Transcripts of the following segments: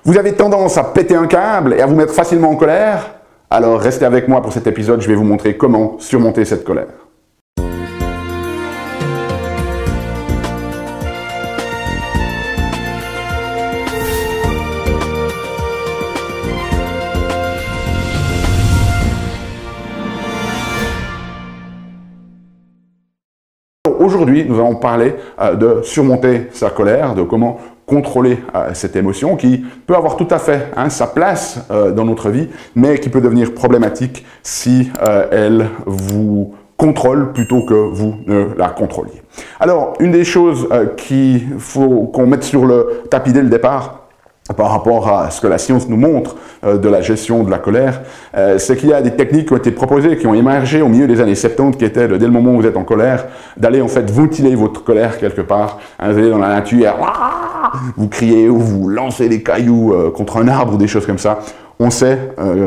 Vous avez tendance à péter un câble et à vous mettre facilement en colère? Alors restez avec moi pour cet épisode, je vais vous montrer comment surmonter cette colère. Aujourd'hui, nous allons parler de surmonter sa colère, de comment contrôler cette émotion qui peut avoir tout à fait sa place dans notre vie, mais qui peut devenir problématique si elle vous contrôle plutôt que vous ne la contrôliez. Alors, une des choses qu'il faut qu'on mette sur le tapis dès le départ, par rapport à ce que la science nous montre de la gestion de la colère, c'est qu'il y a des techniques qui ont été proposées, qui ont émergé au milieu des années 70, qui étaient, dès le moment où vous êtes en colère, d'aller en fait ventiler votre colère quelque part. Vous allez dans la nature, vous criez ou vous lancez des cailloux contre un arbre ou des choses comme ça. On sait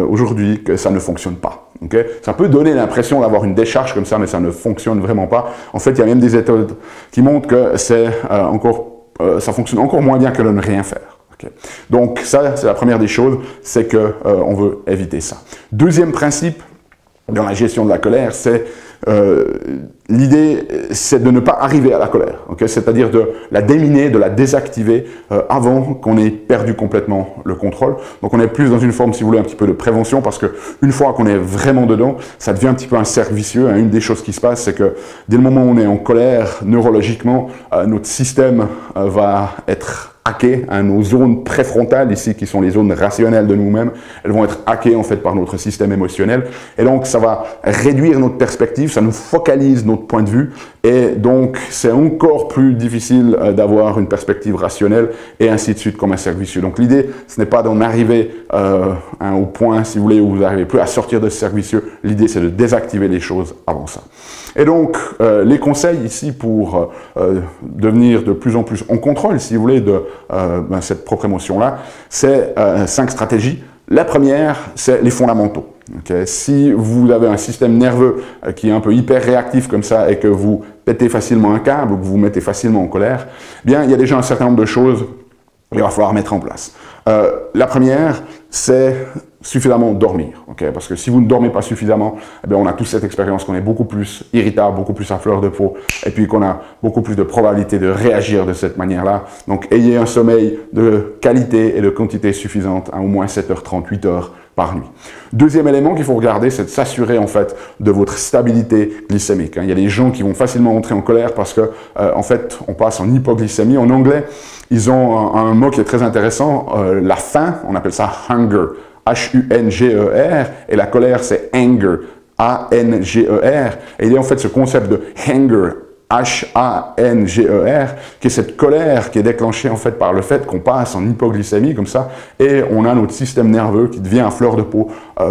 aujourd'hui que ça ne fonctionne pas. Okay? Ça peut donner l'impression d'avoir une décharge comme ça, mais ça ne fonctionne vraiment pas. En fait, il y a même des études qui montrent que ça fonctionne encore moins bien que de ne rien faire. Okay. Donc ça, c'est la première des choses, c'est qu'on veut éviter ça. Deuxième principe dans la gestion de la colère, c'est l'idée, c'est de ne pas arriver à la colère, okay? C'est-à-dire de la déminer, de la désactiver avant qu'on ait perdu complètement le contrôle. Donc on est plus dans une forme, si vous voulez, un petit peu de prévention, parce que une fois qu'on est vraiment dedans, ça devient un petit peu un cercle vicieux. Une des choses qui se passe, c'est que dès le moment où on est en colère, neurologiquement, notre système va être hackées, nos zones préfrontales ici, qui sont les zones rationnelles de nous-mêmes, elles vont être hackées en fait par notre système émotionnel. Et donc, ça va réduire notre perspective, ça nous focalise notre point de vue. Et donc, c'est encore plus difficile d'avoir une perspective rationnelle et ainsi de suite comme un cercle vicieux. Donc, l'idée, ce n'est pas d'en arriver au point, si vous voulez, où vous n'arrivez plus à sortir de ce cercle vicieux. L'idée, c'est de désactiver les choses avant ça. Et donc, les conseils ici pour devenir de plus en plus en contrôle, si vous voulez, de cette propre émotion-là, c'est 5 stratégies. La première, c'est les fondamentaux. Okay? Si vous avez un système nerveux qui est un peu hyper réactif comme ça et que vous pétez facilement un câble ou que vous vous mettez facilement en colère, eh bien, il y a déjà un certain nombre de choses qu'il va falloir mettre en place. La première, c'est suffisamment dormir, okay? Parce que si vous ne dormez pas suffisamment, eh bien, on a tous cette expérience qu'on est beaucoup plus irritable, beaucoup plus à fleur de peau, et puis qu'on a beaucoup plus de probabilité de réagir de cette manière-là. Donc, ayez un sommeil de qualité et de quantité suffisante, au moins 7h30, 8h par nuit. Deuxième élément qu'il faut regarder, c'est de s'assurer en fait de votre stabilité glycémique. Il y a des gens qui vont facilement entrer en colère parce que en fait, on passe en hypoglycémie. En anglais, ils ont un mot qui est très intéressant, la faim, on appelle ça hunger. H-U-N-G-E-R, et la colère, c'est anger, A-N-G-E-R. Et il y a en fait ce concept de hanger, H-A-N-G-E-R, qui est cette colère qui est déclenchée en fait par le fait qu'on passe en hypoglycémie comme ça, et on a notre système nerveux qui devient à fleur de peau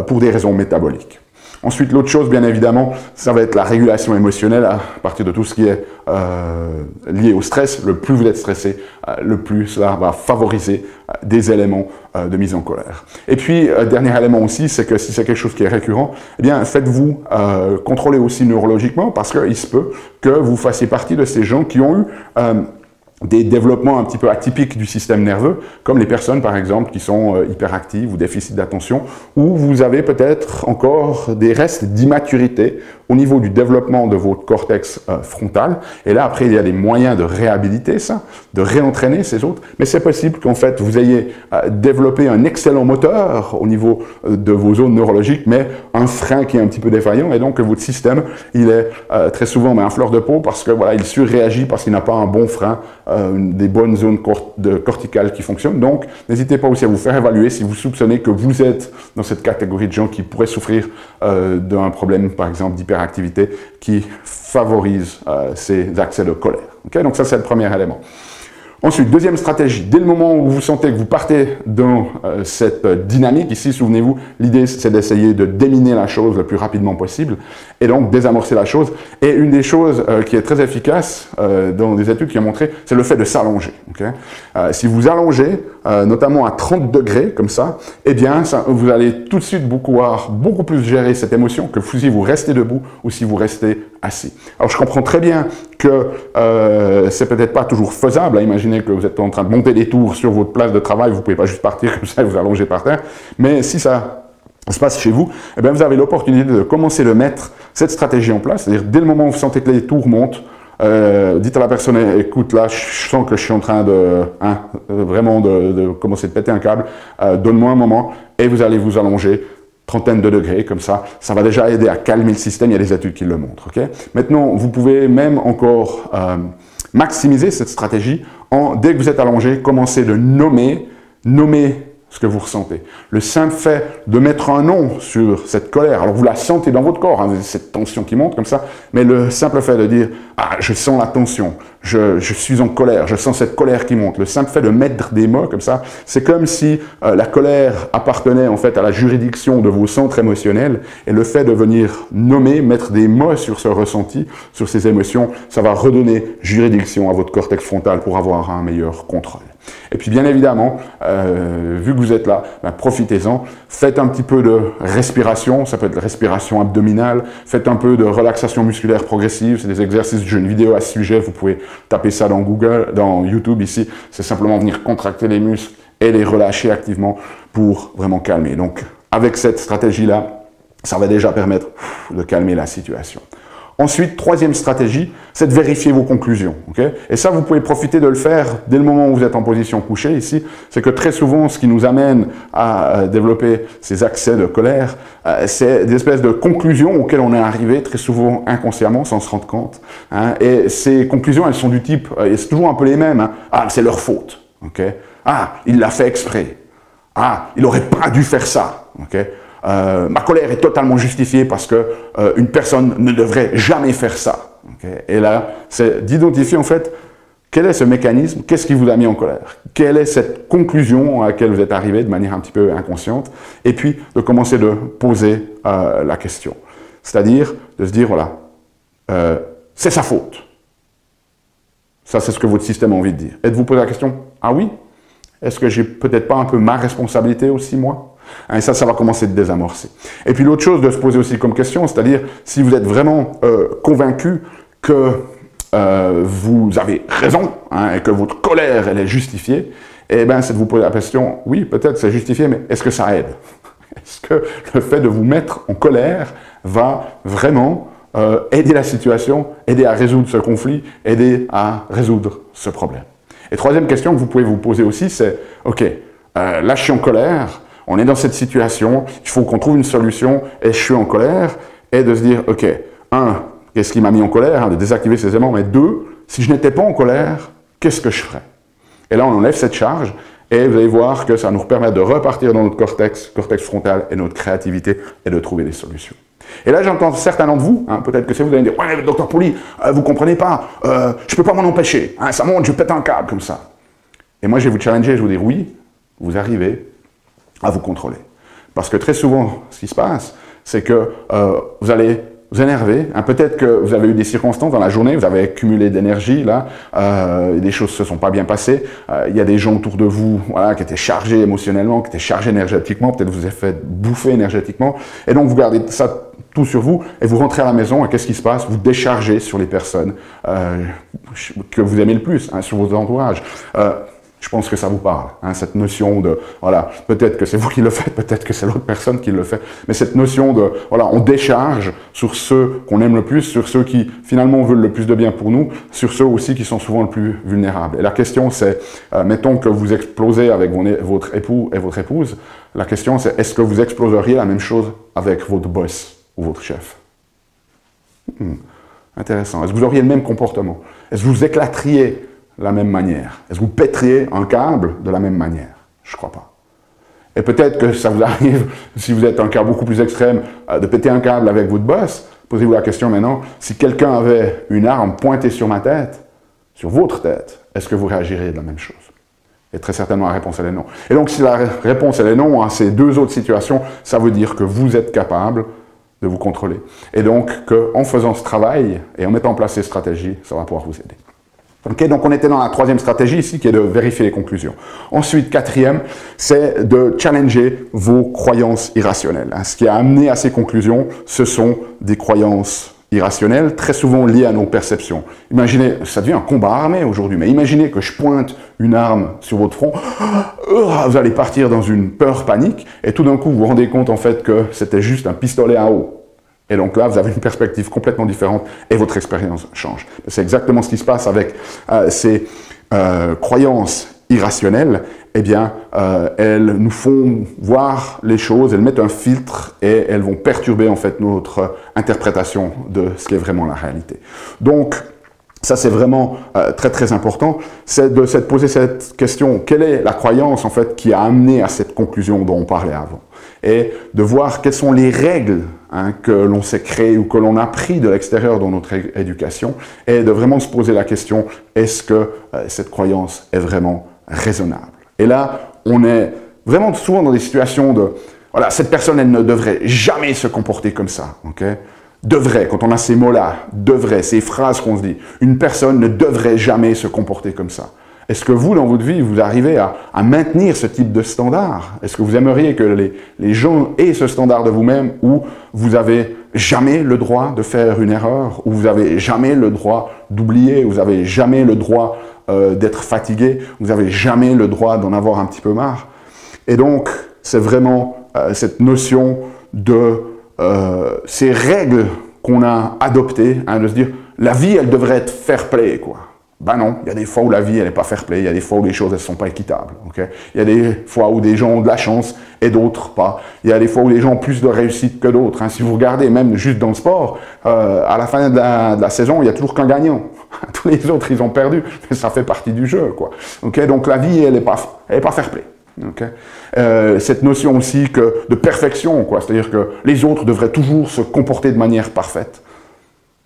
pour des raisons métaboliques. Ensuite, l'autre chose, bien évidemment, ça va être la régulation émotionnelle à partir de tout ce qui est lié au stress. Le plus vous êtes stressé, le plus cela va favoriser des éléments de mise en colère. Et puis, dernier élément aussi, c'est que si c'est quelque chose qui est récurrent, eh bien, faites-vous contrôler aussi neurologiquement parce qu'il se peut que vous fassiez partie de ces gens qui ont eu des développements un petit peu atypiques du système nerveux, comme les personnes par exemple qui sont hyperactives ou déficit d'attention, où vous avez peut-être encore des restes d'immaturité au niveau du développement de votre cortex frontal. Et là, après, il y a des moyens de réhabiliter ça, de réentraîner ces autres. Mais c'est possible qu'en fait, vous ayez développé un excellent moteur au niveau de vos zones neurologiques, mais un frein qui est un petit peu défaillant. Et donc, que votre système, il est très souvent à fleur de peau parce que voilà, il surréagit parce qu'il n'a pas un bon frein, des bonnes zones corticales qui fonctionnent. Donc, n'hésitez pas aussi à vous faire évaluer si vous soupçonnez que vous êtes dans cette catégorie de gens qui pourraient souffrir d'un problème, par exemple, d'hyperactivité qui favorise ces accès de colère. Okay? Donc ça, c'est le premier élément. Ensuite, deuxième stratégie, dès le moment où vous sentez que vous partez dans cette dynamique, ici, souvenez-vous, l'idée c'est d'essayer de déminer la chose le plus rapidement possible et donc désamorcer la chose. Et une des choses qui est très efficace dans des études qui ont montré, c'est le fait de s'allonger. Okay? Si vous allongez, notamment à 30 degrés, comme ça, eh bien, vous allez tout de suite pouvoir beaucoup plus gérer cette émotion que si vous restez debout ou si vous restez assis. Alors, je comprends très bien que c'est peut-être pas toujours faisable. Imaginez que vous êtes en train de monter des tours sur votre place de travail, vous pouvez pas juste partir comme ça et vous allonger par terre. Mais si ça se passe chez vous, eh bien, vous avez l'opportunité de commencer à mettre cette stratégie en place. C'est-à-dire, dès le moment où vous sentez que les tours montent, dites à la personne, écoute, là, je sens que je suis en train de vraiment de commencer de péter un câble, donne-moi un moment, et vous allez vous allonger, trentaine de degrés, comme ça va déjà aider à calmer le système, il y a des études qui le montrent. Okay? Maintenant, vous pouvez même encore maximiser cette stratégie dès que vous êtes allongé, commencez de nommer ce que vous ressentez. Le simple fait de mettre un nom sur cette colère, alors vous la sentez dans votre corps, hein, cette tension qui monte comme ça, mais le simple fait de dire « Ah, je sens la tension, je suis en colère, je sens cette colère qui monte », le simple fait de mettre des mots comme ça, c'est comme si la colère appartenait en fait à la juridiction de vos centres émotionnels, et le fait de venir nommer, mettre des mots sur ce ressenti, sur ces émotions, ça va redonner juridiction à votre cortex frontal pour avoir un meilleur contrôle. Et puis bien évidemment, vu que vous êtes là, profitez-en, faites un petit peu de respiration, ça peut être respiration abdominale, faites un peu de relaxation musculaire progressive, c'est des exercices, j'ai une vidéo à ce sujet, vous pouvez taper ça dans Google, dans YouTube ici, c'est simplement venir contracter les muscles et les relâcher activement pour vraiment calmer. Donc avec cette stratégie-là, ça va déjà permettre de calmer la situation. Ensuite, troisième stratégie, c'est de vérifier vos conclusions. Okay? Et ça, vous pouvez profiter de le faire dès le moment où vous êtes en position couchée ici. C'est que très souvent, ce qui nous amène à développer ces accès de colère, c'est des espèces de conclusions auxquelles on est arrivé très souvent inconsciemment, sans se rendre compte. Hein? Et ces conclusions, elles sont du type, et c'est toujours un peu les mêmes, hein? Ah, c'est leur faute. Okay? Ah, il l'a fait exprès. Ah, il n'aurait pas dû faire ça. Okay? Ma colère est totalement justifiée parce que une personne ne devrait jamais faire ça. Okay? Et là, c'est d'identifier en fait quel est ce mécanisme, qu'est-ce qui vous a mis en colère, quelle est cette conclusion à laquelle vous êtes arrivé de manière un petit peu inconsciente, et puis de commencer de poser la question. C'est-à-dire de se dire, voilà, c'est sa faute. Ça, c'est ce que votre système a envie de dire. Et de vous poser la question, ah oui, est-ce que j'ai peut-être pas un peu ma responsabilité aussi, moi? Et ça va commencer de désamorcer. Et puis l'autre chose de se poser aussi comme question, c'est-à-dire si vous êtes vraiment convaincu que vous avez raison hein, et que votre colère elle est justifiée, eh bien c'est de vous poser la question, oui peut-être c'est justifié, mais est-ce que ça aide? Est-ce que le fait de vous mettre en colère va vraiment aider la situation, aider à résoudre ce conflit, aider à résoudre ce problème? Et troisième question que vous pouvez vous poser aussi, c'est, ok, là je suis en colère, on est dans cette situation, il faut qu'on trouve une solution et je suis en colère, et de se dire, ok, qu'est-ce qui m'a mis en colère, hein, de désactiver ces éléments, mais deux, si je n'étais pas en colère, qu'est-ce que je ferais? Et là, on enlève cette charge, et vous allez voir que ça nous permet de repartir dans notre cortex frontal et notre créativité, et de trouver des solutions. Et là, j'entends certains d'entre vous, hein, peut-être que c'est vous allez me dire, ouais, docteur Pouli, vous comprenez pas, je peux pas m'en empêcher, hein, ça monte, je pète un câble comme ça. Et moi, je vais vous challenger, je vais vous dire, oui, vous arrivez à vous contrôler. Parce que très souvent, ce qui se passe, c'est que vous allez vous énerver. Hein, peut-être que vous avez eu des circonstances dans la journée, vous avez accumulé d'énergie, là, des choses ne se sont pas bien passées. Il y a des gens autour de vous voilà, qui étaient chargés émotionnellement, qui étaient chargés énergétiquement, peut-être vous avez fait bouffer énergétiquement. Et donc, vous gardez ça tout sur vous et vous rentrez à la maison et qu'est-ce qui se passe? Vous déchargez sur les personnes que vous aimez le plus, hein, sur vos entourages. Je pense que ça vous parle, hein, cette notion de, voilà, peut-être que c'est vous qui le faites, peut-être que c'est l'autre personne qui le fait, mais cette notion de, voilà, on décharge sur ceux qu'on aime le plus, sur ceux qui finalement veulent le plus de bien pour nous, sur ceux aussi qui sont souvent le plus vulnérables. Et la question c'est, mettons que vous explosez avec votre époux et votre épouse, la question c'est, est-ce que vous exploseriez la même chose avec votre boss ou votre chef? Intéressant. Est-ce que vous auriez le même comportement? Est-ce que vous éclateriez la même manière? Est-ce que vous pèteriez un câble de la même manière? Je ne crois pas. Et peut-être que ça vous arrive, si vous êtes un cas beaucoup plus extrême, de péter un câble avec votre boss. Posez-vous la question maintenant, si quelqu'un avait une arme pointée sur ma tête, sur votre tête, est-ce que vous réagiriez de la même chose? Et très certainement la réponse elle est non. Et donc si la réponse elle est non à ces deux autres situations, ça veut dire que vous êtes capable de vous contrôler. Et donc qu'en faisant ce travail et en mettant en place ces stratégies, ça va pouvoir vous aider. Okay, donc on était dans la troisième stratégie ici qui est de vérifier les conclusions. Ensuite, quatrième, c'est de challenger vos croyances irrationnelles. Ce qui a amené à ces conclusions, ce sont des croyances irrationnelles, très souvent liées à nos perceptions. Imaginez, ça devient un combat armé aujourd'hui, mais imaginez que je pointe une arme sur votre front, vous allez partir dans une peur panique, et tout d'un coup vous vous rendez compte en fait que c'était juste un pistolet à eau. Et donc là, vous avez une perspective complètement différente et votre expérience change. C'est exactement ce qui se passe avec ces croyances irrationnelles. Eh bien, elles nous font voir les choses, elles mettent un filtre et elles vont perturber en fait notre interprétation de ce qui est vraiment la réalité. Donc, ça c'est vraiment très très important, c'est de se poser cette question, quelle est la croyance en fait qui a amené à cette conclusion dont on parlait avant? Et de voir quelles sont les règles que l'on s'est créées ou que l'on a pris de l'extérieur dans notre éducation, et de vraiment se poser la question, est-ce que cette croyance est vraiment raisonnable? Et là, on est vraiment souvent dans des situations de, voilà, cette personne, elle ne devrait jamais se comporter comme ça, ok? Devrait, quand on a ces mots-là, devrait, ces phrases qu'on se dit, une personne ne devrait jamais se comporter comme ça. Est-ce que vous, dans votre vie, vous arrivez à maintenir ce type de standard? Est-ce que vous aimeriez que les gens aient ce standard de vous-même où vous avez jamais le droit de faire une erreur, où vous avez jamais le droit d'oublier, où vous avez jamais le droit d'être fatigué, vous avez jamais le droit d'en avoir un petit peu marre? Et donc, c'est vraiment cette notion de ces règles qu'on a adoptées, de se dire, la vie, elle devrait être fair play, quoi. Ben non, il y a des fois où la vie, elle n'est pas fair play, il y a des fois où les choses, elles ne sont pas équitables. Okay? Il y a des fois où des gens ont de la chance et d'autres pas. Il y a des fois où les gens ont plus de réussite que d'autres. Si vous regardez, même juste dans le sport, à la fin de la saison, il n'y a toujours qu'un gagnant. Tous les autres, ils ont perdu, mais ça fait partie du jeu, quoi. Okay? Donc la vie, elle n'est pas fair play. Okay? Cette notion aussi de perfection, quoi. C'est-à-dire que les autres devraient toujours se comporter de manière parfaite.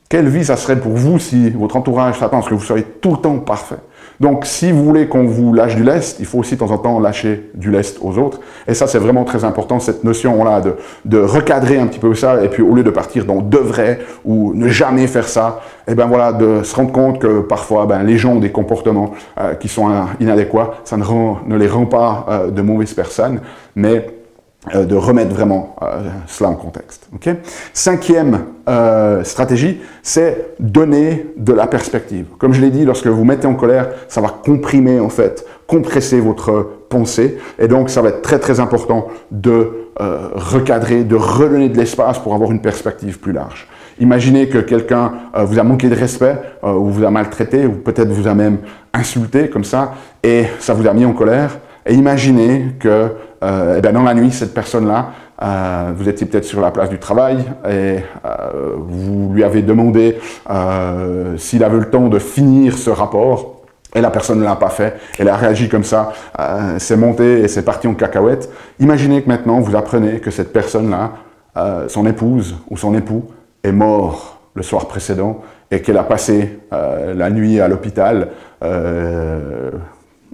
Quelle vie ça serait pour vous si votre entourage s'attend à ce que vous soyez tout le temps parfait? Donc, si vous voulez qu'on vous lâche du lest, il faut aussi de temps en temps lâcher du lest aux autres. Et ça, c'est vraiment très important, cette notion-là de recadrer un petit peu ça, et puis au lieu de partir dans devrait ou ne jamais faire ça, et ben voilà, de se rendre compte que parfois, les gens ont des comportements qui sont inadéquats. Ça ne les rend pas de mauvaises personnes, mais de remettre vraiment cela en contexte. Okay? Cinquième stratégie, c'est donner de la perspective. Comme je l'ai dit, lorsque vous mettez en colère, ça va comprimer en fait, compresser votre pensée, et donc ça va être très très important de recadrer, de redonner de l'espace pour avoir une perspective plus large. Imaginez que quelqu'un vous a manqué de respect, ou vous a maltraité, ou peut-être vous a même insulté comme ça, et ça vous a mis en colère. Et imaginez que dans la nuit, cette personne-là, vous étiez peut-être sur la place du travail et vous lui avez demandé s'il avait le temps de finir ce rapport, et la personne ne l'a pas fait, elle a réagi comme ça, c'est monté et c'est parti en cacahuète. Imaginez que maintenant vous apprenez que cette personne-là, son épouse ou son époux est mort le soir précédent et qu'elle a passé la nuit à l'hôpital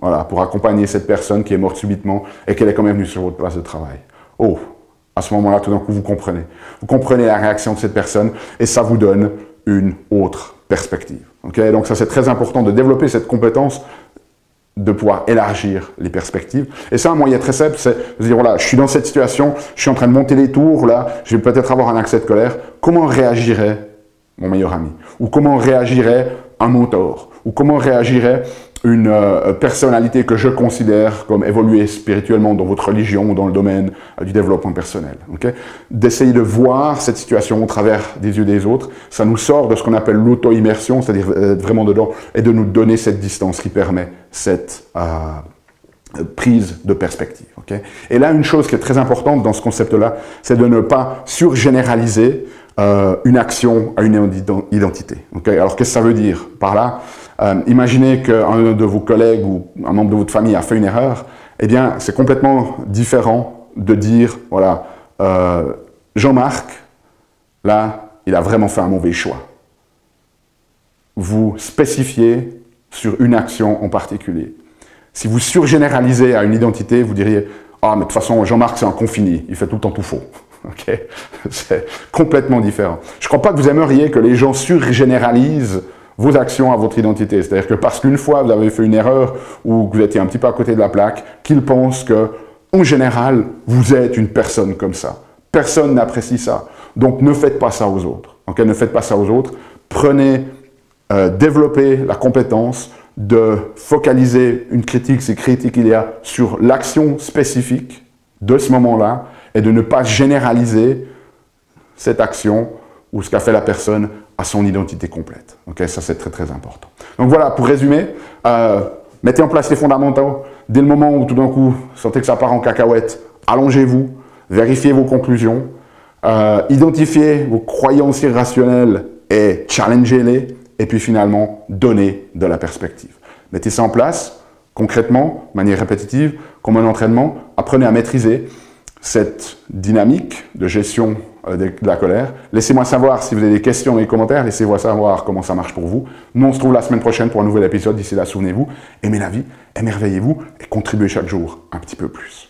voilà, pour accompagner cette personne qui est morte subitement et qu'elle est quand même venue sur votre place de travail. Oh, à ce moment-là, tout d'un coup, vous comprenez. Vous comprenez la réaction de cette personne et ça vous donne une autre perspective. Okay? Donc ça, c'est très important de développer cette compétence de pouvoir élargir les perspectives. Et ça, un moyen très simple, c'est de dire, voilà, je suis dans cette situation, je suis en train de monter les tours, là, je vais peut-être avoir un accès de colère. Comment réagirait mon meilleur ami? Ou comment réagirait un mentor? Ou comment réagirait une personnalité que je considère comme évoluée spirituellement dans votre religion ou dans le domaine du développement personnel. Okay? D'essayer de voir cette situation au travers des yeux des autres, ça nous sort de ce qu'on appelle l'auto-immersion, c'est-à-dire être vraiment dedans, et de nous donner cette distance qui permet cette prise de perspective. Okay? Et là, une chose qui est très importante dans ce concept-là, c'est de ne pas surgénéraliser une action à une identité. Okay? Alors, qu'est-ce que ça veut dire par là? Imaginez qu'un de vos collègues ou un membre de votre famille a fait une erreur, eh bien, c'est complètement différent de dire, voilà, Jean-Marc, là, il a vraiment fait un mauvais choix. Vous spécifiez sur une action en particulier. Si vous surgénéralisez à une identité, vous diriez, ah, mais de toute façon, Jean-Marc, c'est un confini, il fait tout le temps tout faux. Okay? C'est complètement différent. Je ne crois pas que vous aimeriez que les gens surgénéralisent vos actions à votre identité. C'est-à-dire que parce qu'une fois vous avez fait une erreur ou que vous étiez un petit peu à côté de la plaque, qu'ils pensent que, en général, vous êtes une personne comme ça. Personne n'apprécie ça. Donc ne faites pas ça aux autres. Okay? Ne faites pas ça aux autres. Prenez, développez la compétence de focaliser une critique, si critique il y a, sur l'action spécifique de ce moment-là et de ne pas généraliser cette action ou ce qu'a fait la personne à son identité complète. Okay? Ça, c'est très, très important. Donc voilà, pour résumer, mettez en place les fondamentaux. Dès le moment où tout d'un coup, vous sentez que ça part en cacahuète, allongez-vous, vérifiez vos conclusions, identifiez vos croyances irrationnelles et challengez-les, et puis finalement, donnez de la perspective. Mettez ça en place, concrètement, de manière répétitive, comme un entraînement. Apprenez à maîtriser cette dynamique de gestion de la colère. Laissez-moi savoir si vous avez des questions dans les commentaires, laissez-moi savoir comment ça marche pour vous. Nous, on se trouve la semaine prochaine pour un nouvel épisode. D'ici là, souvenez-vous, aimez la vie, émerveillez-vous et contribuez chaque jour un petit peu plus.